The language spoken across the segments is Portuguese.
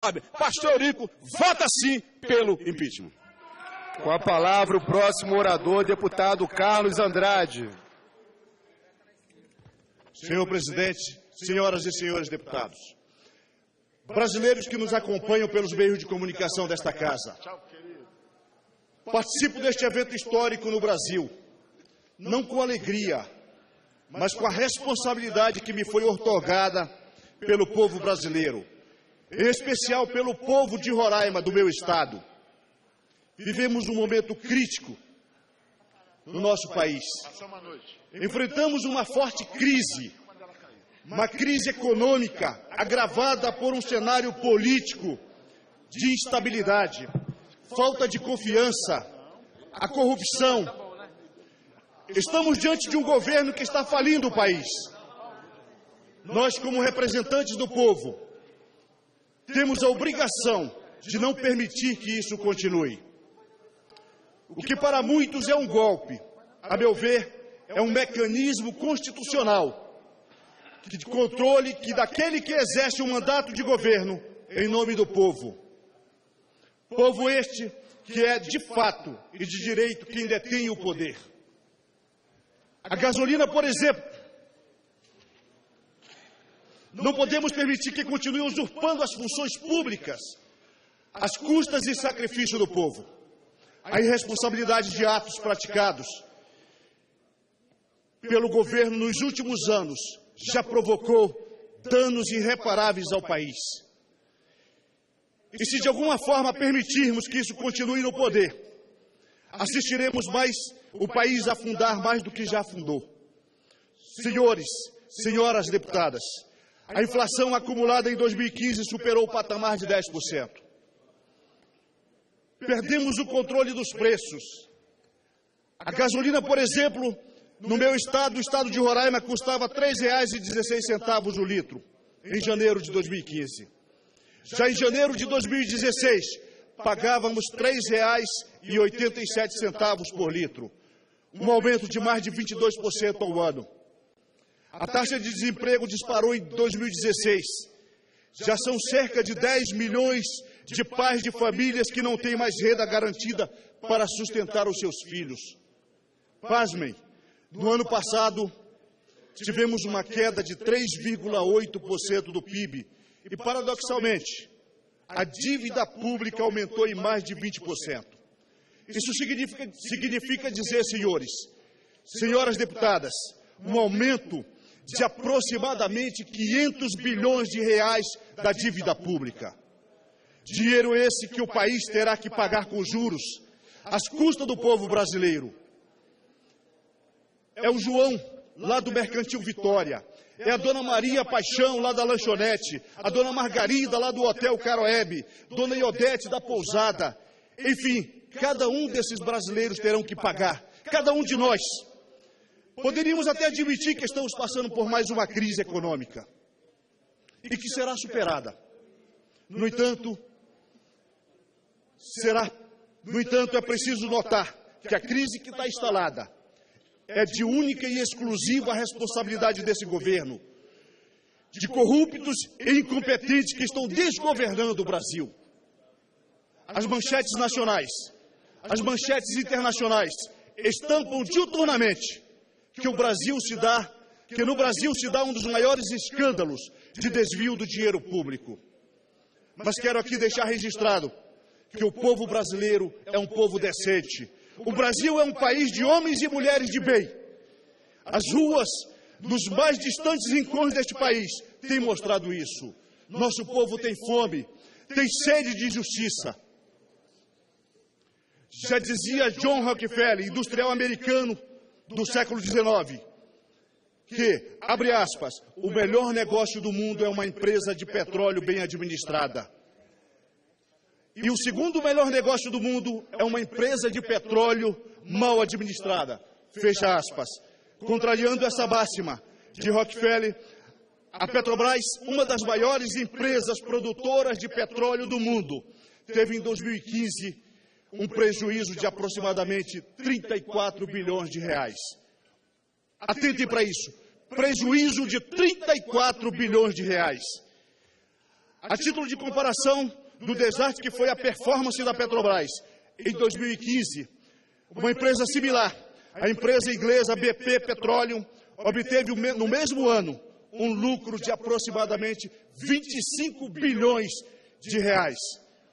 Pastor Eurico vota sim pelo impeachment. Com a palavra o próximo orador, deputado Carlos Andrade. Senhor presidente, senhoras e senhores deputados, brasileiros que nos acompanham pelos meios de comunicação desta casa, participo deste evento histórico no Brasil, não com alegria, mas com a responsabilidade que me foi outorgada pelo povo brasileiro, em especial pelo povo de Roraima, do meu estado. Vivemos um momento crítico no nosso país. Enfrentamos uma forte crise, uma crise econômica agravada por um cenário político de instabilidade, falta de confiança, a corrupção. Estamos diante de um governo que está falindo o país. Nós, como representantes do povo, temos a obrigação de não permitir que isso continue. O que para muitos é um golpe, a meu ver, é um mecanismo constitucional de controle daquele que exerce o mandato de governo em nome do povo. Povo este que é, de fato e de direito, quem detém o poder. A gasolina, por exemplo, não podemos permitir que continue usurpando as funções públicas, às custas e sacrifício do povo. A irresponsabilidade de atos praticados pelo governo nos últimos anos já provocou danos irreparáveis ao país. E se de alguma forma permitirmos que isso continue no poder, assistiremos mais o país afundar mais do que já afundou. Senhores, senhoras deputadas, a inflação acumulada em 2015 superou o patamar de 10%. Perdemos o controle dos preços. A gasolina, por exemplo, no meu estado, o estado de Roraima, custava R$ 3,16 o litro, em janeiro de 2015. Já em janeiro de 2016, pagávamos R$ 3,87 por litro, um aumento de mais de 22% ao ano. A taxa de desemprego disparou em 2016. Já são cerca de 10 milhões de pais de famílias que não têm mais renda garantida para sustentar os seus filhos. Pasmem, no ano passado, tivemos uma queda de 3,8% do PIB e, paradoxalmente, a dívida pública aumentou em mais de 20%. Isso significa dizer, senhores, senhoras deputadas, um aumento de aproximadamente 500 bilhões de reais da dívida pública. Dinheiro esse que o país terá que pagar com juros, às custas do povo brasileiro. É o João, lá do Mercantil Vitória. É a Dona Maria Paixão, lá da lanchonete. A Dona Margarida, lá do Hotel Caroebe. Dona Iodete, da pousada. Enfim, cada um desses brasileiros terão que pagar. Cada um de nós. Poderíamos até admitir que estamos passando por mais uma crise econômica e que será superada. No entanto, é preciso notar que a crise que está instalada é de única e exclusiva responsabilidade desse governo, de corruptos e incompetentes que estão desgovernando o Brasil. As manchetes nacionais, as manchetes internacionais estampam diuturnamente que no Brasil se dá um dos maiores escândalos de desvio do dinheiro público. Mas quero aqui deixar registrado que o povo brasileiro é um povo decente. O Brasil é um país de homens e mulheres de bem. As ruas dos mais distantes rincões deste país têm mostrado isso. Nosso povo tem fome, tem sede de justiça. Já dizia John Rockefeller, industrial americano do século XIX, que, abre aspas, o melhor negócio do mundo é uma empresa de petróleo bem administrada. E o segundo melhor negócio do mundo é uma empresa de petróleo mal administrada. Fecha aspas. Contrariando essa máxima de Rockefeller, a Petrobras, uma das maiores empresas produtoras de petróleo do mundo, teve em 2015 um prejuízo de aproximadamente 34 bilhões de reais. Atentem para isso. Prejuízo de 34 bilhões de reais. A título de comparação do desastre que foi a performance da Petrobras, em 2015, uma empresa similar, a empresa inglesa BP Petroleum, obteve no mesmo ano um lucro de aproximadamente 25 bilhões de reais.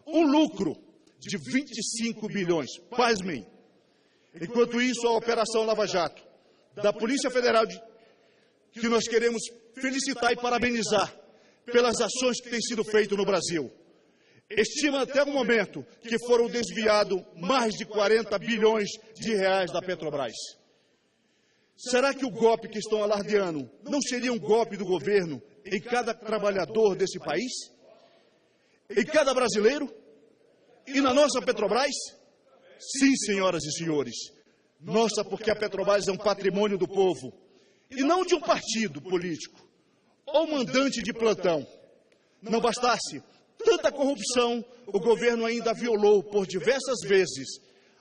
Um lucro de 25 bilhões, pasmem. Enquanto isso, a Operação Lava Jato, da Polícia Federal, que nós queremos felicitar e parabenizar pelas ações que têm sido feitas no Brasil, estima até o momento que foram desviados mais de 40 bilhões de reais da Petrobras. Será que o golpe que estão alardeando não seria um golpe do governo em cada trabalhador desse país? Em cada brasileiro? E na nossa Petrobras? Sim, senhoras e senhores. Nossa, porque a Petrobras é um patrimônio do povo, e não de um partido político, ou mandante de plantão. Não bastasse tanta corrupção, o governo ainda violou por diversas vezes,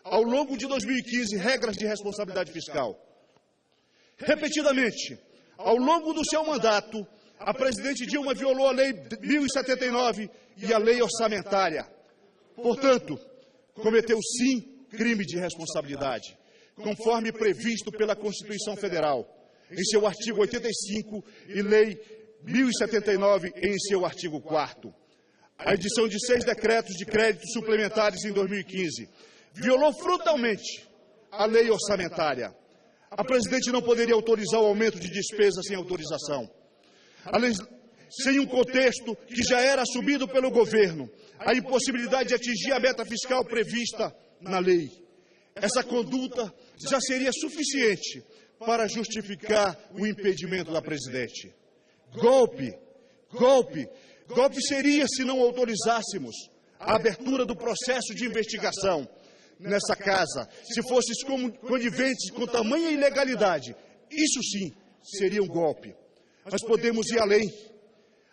ao longo de 2015, regras de responsabilidade fiscal. Repetidamente, ao longo do seu mandato, a presidente Dilma violou a Lei 1079 e a Lei Orçamentária. Portanto, cometeu sim crime de responsabilidade, conforme previsto pela Constituição Federal, em seu artigo 85 e Lei 1079 em seu artigo 4º. A edição de 6 decretos de créditos suplementares em 2015 violou frontalmente a lei orçamentária. A presidente não poderia autorizar o aumento de despesas sem autorização. Sem um contexto que já era assumido pelo governo, a impossibilidade de atingir a meta fiscal prevista na lei. Essa conduta já seria suficiente para justificar o impedimento da presidente. Golpe seria se não autorizássemos a abertura do processo de investigação nessa casa, se fossem coniventes com tamanha ilegalidade. Isso sim seria um golpe. Mas podemos ir além.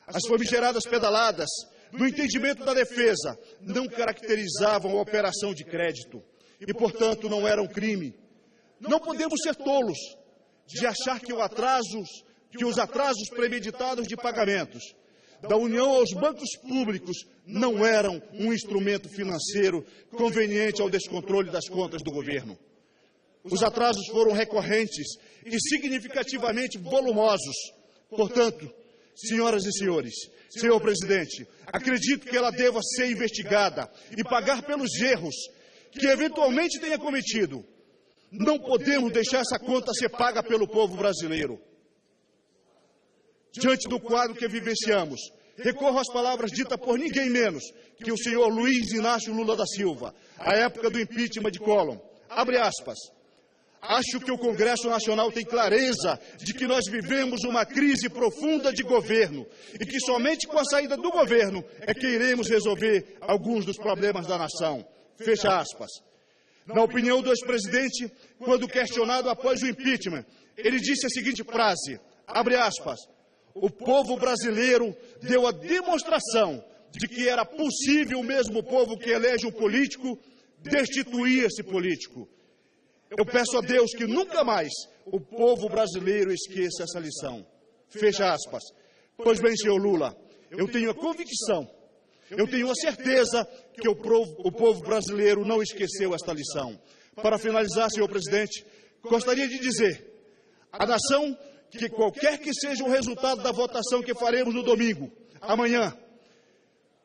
As famigeradas pedaladas, no entendimento da defesa, não caracterizavam a operação de crédito e, portanto, não eram crime. Não podemos ser tolos de achar que os atrasos premeditados de pagamentos da União aos bancos públicos não eram um instrumento financeiro conveniente ao descontrole das contas do governo. Os atrasos foram recorrentes e significativamente volumosos. Portanto, senhoras e senhores, senhor presidente, acredito que ela deva ser investigada e pagar pelos erros que eventualmente tenha cometido. Não podemos deixar essa conta ser paga pelo povo brasileiro. Diante do quadro que vivenciamos, recorro às palavras ditas por ninguém menos que o senhor Luiz Inácio Lula da Silva, à época do impeachment de Collor. Abre aspas. Acho que o Congresso Nacional tem clareza de que nós vivemos uma crise profunda de governo e que somente com a saída do governo é que iremos resolver alguns dos problemas da nação. Fecha aspas. Na opinião do ex-presidente, quando questionado após o impeachment, ele disse a seguinte frase, abre aspas, o povo brasileiro deu a demonstração de que era possível o mesmo povo que elege um político destituir esse político. Eu peço a Deus que nunca mais o povo brasileiro esqueça essa lição. Fecha aspas. Pois bem, senhor Lula, eu tenho a convicção, eu tenho a certeza que o povo brasileiro não esqueceu esta lição. Para finalizar, senhor presidente, gostaria de dizer à nação que qualquer que seja o resultado da votação que faremos no domingo, amanhã,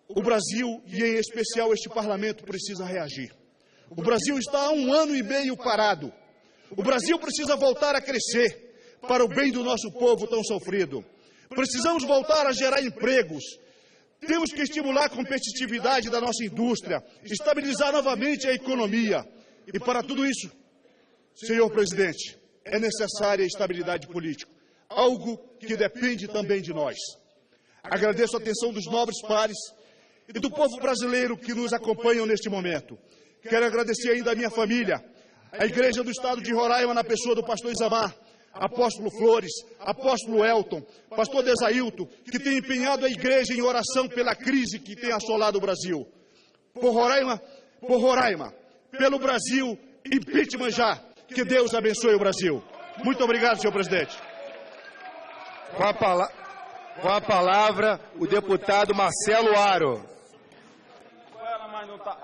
o Brasil, e em especial este parlamento, precisa reagir. O Brasil está há 1 ano e meio parado. O Brasil precisa voltar a crescer para o bem do nosso povo tão sofrido. Precisamos voltar a gerar empregos. Temos que estimular a competitividade da nossa indústria, estabilizar novamente a economia. E para tudo isso, senhor presidente, é necessária a estabilidade política, algo que depende também de nós. Agradeço a atenção dos nobres pares e do povo brasileiro que nos acompanham neste momento. Quero agradecer ainda a minha família, a Igreja do Estado de Roraima, na pessoa do pastor Isamar, apóstolo Flores, apóstolo Elton, pastor Desailton, que tem empenhado a igreja em oração pela crise que tem assolado o Brasil. Por Roraima, pelo Brasil, impeachment já. Que Deus abençoe o Brasil. Muito obrigado, senhor presidente. Com a palavra, o deputado Marcelo Aro. Ela, mas não tá.